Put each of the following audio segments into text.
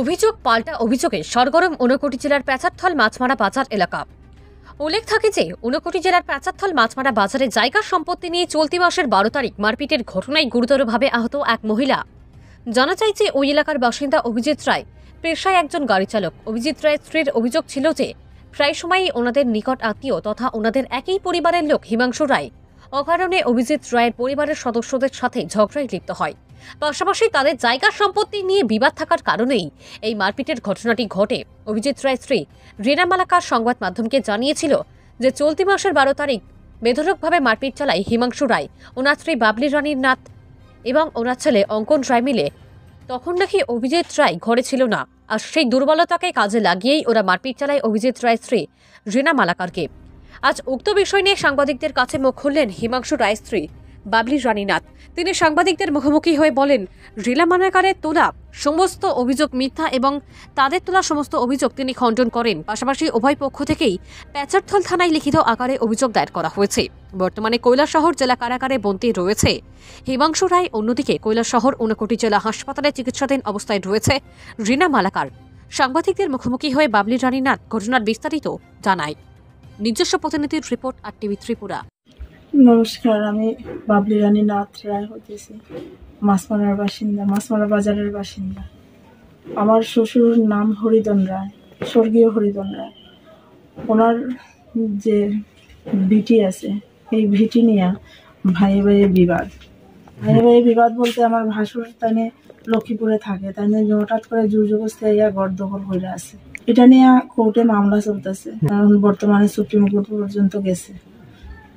অভিযোগ পাল্টা অভিযোগে সরগরম ঊনকোটি জেলার পেঁচারথল মাছমারা বাজার এলাকা। উল্লেখ থাকে যে ঊনকোটি জেলার পেঁচারথল মাছমারা বাজারে জায়গা সম্পত্তি নিয়ে চলতি মাসের 12 তারিখ মারপিটের ঘটনায় গুরুতরভাবে আহত এক মহিলা। জানা যায় যে ওই এলাকার বাসিন্দা অভিজিৎ রায় পেশায় একজন গাড়ি চালক। অভিজিৎ রায়ের স্ত্রীর অভিযোগ ছিল যে প্রায় সময়ই ওনাদের নিকট আত্মীয় তথা ওনাদের একই পরিবারের লোক হিমাংশু রায় অকারণে অভিজিৎ রায়ের পরিবারের সদস্যদের সাথে ঝগড়ায় লিপ্ত হয়। পাশাপাশি তাদের জায়গা সম্পত্তি নিয়ে বিবাদ থাকার কারণেই এই মারপিটের ঘটনাটি ঘটে। অভিজিৎ রায়ের স্ত্রী রিনা মালাকার সংবাদ মাধ্যমকে জানিয়েছিল যে চলতি মাসের 12 তারিখ বেধড়কভাবে মারপিট চালায় হিমাংশু রায়, ওনার স্ত্রী বাবলি রানী নাথ এবং ওনার ছেলে অঙ্কন রায় মিলে। তখন নাকি অভিজিৎ রায় ঘরে ছিল না, আর সেই দুর্বলতাকে কাজে লাগিয়েই ওরা মারপিট চালায় অভিজিৎ রায়ের স্ত্রী রিনা মালাকারকে। আজ উক্ত বিষয় নিয়ে সাংবাদিকদের কাছে মুখ খুললেন হিমাংশু রায়ের স্ত্রী বাবলি রানী নাথ। তিনি সাংবাদিকদের মুখোমুখি হয়ে বলেন, রিনা মালাকারের তোলা সমস্ত অভিযোগ মিথ্যা এবং তাদের তোলা সমস্ত অভিযোগ তিনি খণ্ডন করেন। পাশাপাশি উভয় পক্ষ থেকেই পেঁচারথল থানায় লিখিত আকারে অভিযোগ দায়ের করা হয়েছে। বর্তমানে কৈলাসহর জেলা কারাগারে বন্দী রয়েছে হিমাংশু রায়। অন্যদিকে কৈলাসহর ঊনকোটি জেলা হাসপাতালে চিকিৎসাধীন অবস্থায় রয়েছে রিনা মালাকার। সাংবাদিকদের মুখোমুখি হয়ে বাবলি রানী নাথ ঘটনার বিস্তারিত জানায়। নিজস্ব প্রতিনিধির রিপোর্ট, RTV ত্রিপুরা। নমস্কার, আমি বাবলি রানী নাথ রায় হতেছি, মাছমারার বাসিন্দা, মাছমারা বাজারের বাসিন্দা। আমার শ্বশুর নাম হরিধন রায়, স্বর্গীয় হরিধন রায়। ওনার যে ভিটি আছে, এই ভিটি নিয়ে ভাইয়ে ভাইয়ে বিবাদ। ভাইয়ে ভাইয়ে বিবাদ বলতে আমার ভাসুর তাইনে লক্ষ্মীপুরে থাকে, তাইনে হঠাৎ করে জোর জবরদস্তি ইয়া গড়দখল করে আছে। এটা নিয়ে কোর্টে মামলা চলতেছে, বর্তমানে সুপ্রিম কোর্ট পর্যন্ত গেছে।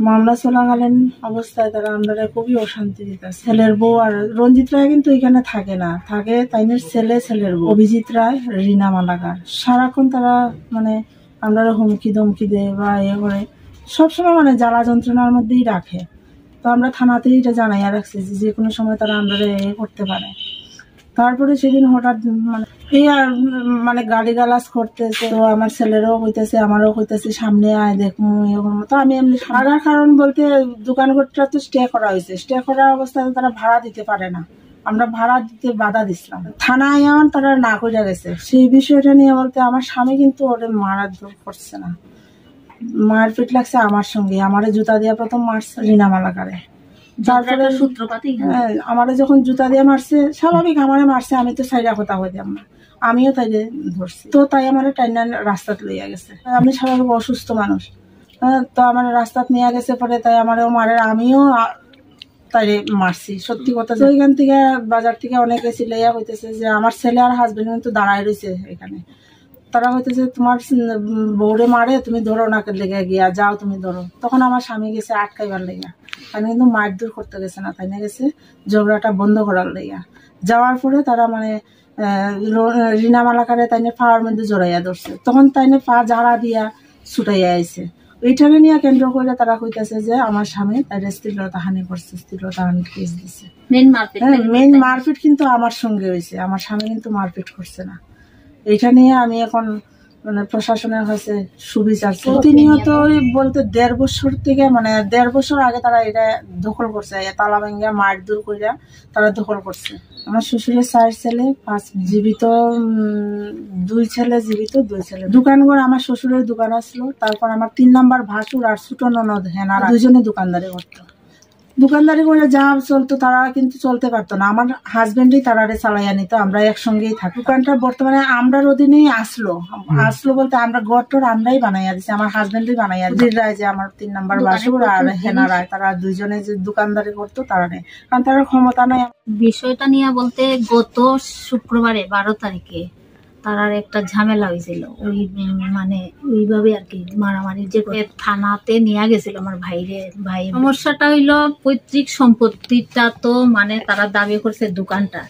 মামলা চলাকালীন অবস্থায় তারা আমরা খুবই অশান্তি দিতেছে। ছেলের বউ আর রঞ্জিত রায় কিন্তু এখানে থাকে না, থাকে তাইনের ছেলের বউ অভিজিৎ রায়, রিনা মালাকার। সারাক্ষণ তারা মানে আমরা হুমকি ধমকি দেয় বা এ করে, সবসময় মানে জ্বালা যন্ত্রণার মধ্যেই রাখে। তো আমরা থানাতেই এটা জানাইয়া রাখছি যে কোনো সময় তারা আমরা এ করতে পারে। তারপরে সেদিন হঠাৎ মানে গালি গালাজ করতেছে। তো আমার ছেলেরও হইতেছে, আমারও হইতেছে, সামনে আয় দেখুন এরকম। তো আমি এমনি ভাড়ার কারণ বলতে দোকান ঘরটা তো স্টে করা হয়েছে, স্টে করা অবস্থায় তারা ভাড়া দিতে পারে না, আমরা ভাড়া দিতে বাধা দিছিলাম। থানায় আমার তারা না করে গেছে। সেই বিষয়টা নিয়ে বলতে আমার স্বামী কিন্তু ওদের মারার জোর করছে না, মারপিট লাগছে আমার সঙ্গে। আমারে জুতা দিয়ে প্রথম মারছে রিনা মালাকারে। তারপরে সূত্রপাতই আমারে যখন জুতা দিয়ে মারছে, স্বাভাবিক আমারে মারছে, আমি তো সাইডা কথা হইতাম না, আমিও তাই ধরছি। তো তাই আমার টাইনা রাস্তাতে লইয়া গেছে। আমি স্বাভাবিক অসুস্থ মানুষ, তো আমার রাস্তাত নিয়ে গেছে। পরে তাই আমারও মারে, আমিও তাই মারছি। সত্যি কথা, তো ওইখান থেকে বাজার থেকে অনেক গেছি লইয়া হইতেছে যে আমার ছেলে আর হাজবেন্ড কিন্তু দাঁড়ায় রয়েছে এখানে। তারা হইতেছে তোমার বউরে মারে, তুমি ধরো না লেগে গিয়া যাও, তুমি ধরো। তখন আমার স্বামী গেছে আটকাইবার লেগা, আমি কিন্তু মারধর করতে গেছে না, তাই না গেছে ঝগড়াটা বন্ধ করার লেগা। যাওয়ার পরে তারা মানে রিনা মালাকারে তাইনে পাওয়ার মধ্যে জড়াইয়া ধরছে। তখন তাইনে পা ঝাড়া দিয়া ছুটাইয়া আইছে। ওইটাকে নিয়ে কেন্দ্র করে তারা কইতেছে যে আমার স্বামী তার স্থিরতাহানি করছে, স্থিরতাহানির কেস দিছে। মেইন মারপিট কিন্তু আমার সঙ্গে হয়েছে, আমার স্বামী কিন্তু মারপিট করছে না। এটা নিয়ে আমি এখন মানে প্রশাসনের কাছে সুবিচার প্রতিনিয়ত বলতে 1.5 বছর থেকে, মানে 1.5 বছর আগে তারা এটা দখল করছে, তালা ভাঙ্গিয়া মারধর করিয়া তারা দখল করছে। আমার শ্বশুরের 4 ছেলে 5 জীবিত, 2 ছেলে জীবিত, 2 ছেলে। দোকান ঘর আমার শ্বশুরের দোকান আসলো। তারপর আমার 3 নাম্বার ভাসুর আর ছোট ননদ হেনারা দুজনে দোকানদারি করতো। দোকানদারি করে যা চলতো তারা কিন্তু চলতে পারতো না, আমার হাজবেন্ডই তারারে চালাইয়া নিত, আমরা একসঙ্গেই থাকি। দোকানটা বর্তমানে আমরার অধীনেই আসলো বলতে আমরা গড়টর আমরাই বানাইয়া দিচ্ছি, আমার হাজবেন্ডই বানাইয়া দিরায় যে আমার 3 নাম্বার বাসুর আর হেনারায়, তারা দুইজনে যে দোকানদারি করতো তারা নেই, কারণ তার ক্ষমতা নাই। বিষয়টা নিয়ে বলতে গত শুক্রবারে 12 তারিখে তার একটা ঝামেলা হয়েছিল, ওই মানে ওইভাবে আর কি মারামারি, যে থানাতে নিয়ে গেছিল আমার ভাই। সমস্যাটা হইলো পৈতৃক সম্পত্তিটা, তো মানে তারা দাবি করছে দোকানটা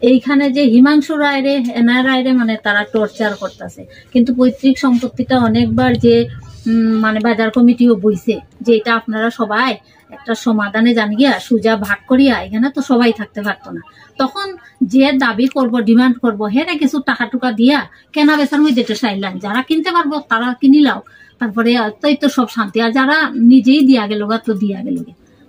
এইখানে যে হিমাংশু রায়রে এনআর রায়রে মানে তারা টর্চার করতেছে, কিন্তু পৈতৃক সম্পত্তিটা অনেকবার যে মানে বাজার কমিটিও বইছে যে এটা আপনারা সবাই একটা সমাধানে জানিয়া সুজা ভাগ করিয়া, এখানে তো সবাই থাকতে পারতো না। তখন যে দাবি করব, ডিমান্ড করব, হেরে কিছু টাকা টুকা দিয়া কেনা বেচার মধ্যে চাইলেন, যারা কিনতে পারবো তারা কিনিলাও, তারপরে তাই তো সব শান্তি। আর যারা নিজেই দিয়া গেল তো দিয়া গেল।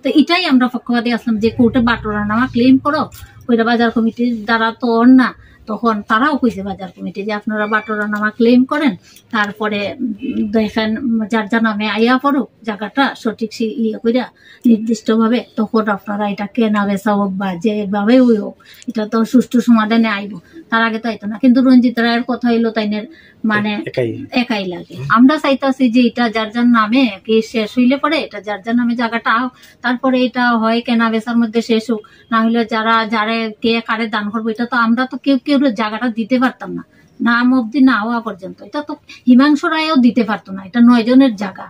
তো এটাই আমরা পক্ষপাতী আসলাম যে কোর্টে বাটোয়ারানামা ক্লেম করো, ওইটা বাজার কমিটির দ্বারা তো না, তখন তারাও কইছে বাজার কমিটি যে আপনারা বাটোরা নামা ক্লেম করেন, তারপরে দেখেন যার যার নামে আইয়া পড়ুক জায়গাটা সঠিক ইয়ে কইরা নির্দিষ্ট ভাবে, তখন আপনারা এটা কেনা বেচা হোক বা যেভাবে হোক এটা তো সুষ্ঠু সমাধানে আইব। তার আগে তো আইতো না। কিন্তু রঞ্জিত রায়ের কথা হইলো তাইনের মানে একাই লাগে। আমরা চাইতাছি যে এটা যার যার নামে কি শেষ হইলে পরে এটা যার যার নামে জায়গাটা হোক, তারপরে এটা হয় কেনা বেচার মধ্যে শেষ হোক, না হলে যারা কে কারে দান করবো এটা তো আমরা তো কেউ জায়গাটা দিতে পারতাম না, নাম অব্দি না হওয়া পর্যন্ত। এটা তো হিমাংশু রায়ও দিতে পারতো না, এটা 9 জনের জায়গা,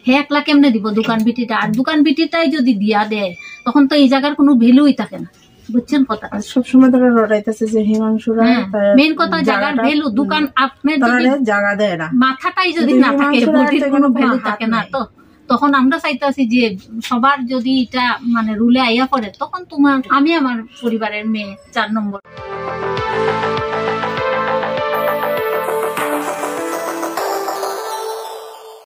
হে একলা কেমনে দিব দোকান বিটিটা? আর দোকান বিটিটাই যদি দিয়া দেয় তখন তো এই জায়গার কোনো ভ্যালুই থাকে না, বুঝছেন কথা? সবসময় তারা রটাইতেছে যে হিমাংশু রায়, মেইন কথা জায়গার ভ্যালু, দোকান আপনার জায়গা দেয় না, মাথাটাই যদি না থাকে বডির কোনো ভ্যালু থাকে না। তো তখন আমরা চাইতেছি যে সবার যদি এটা মানে রুলে আইয়া পড়ে তখন আমি আমার পরিবারের মেয়ে 4 নম্বর।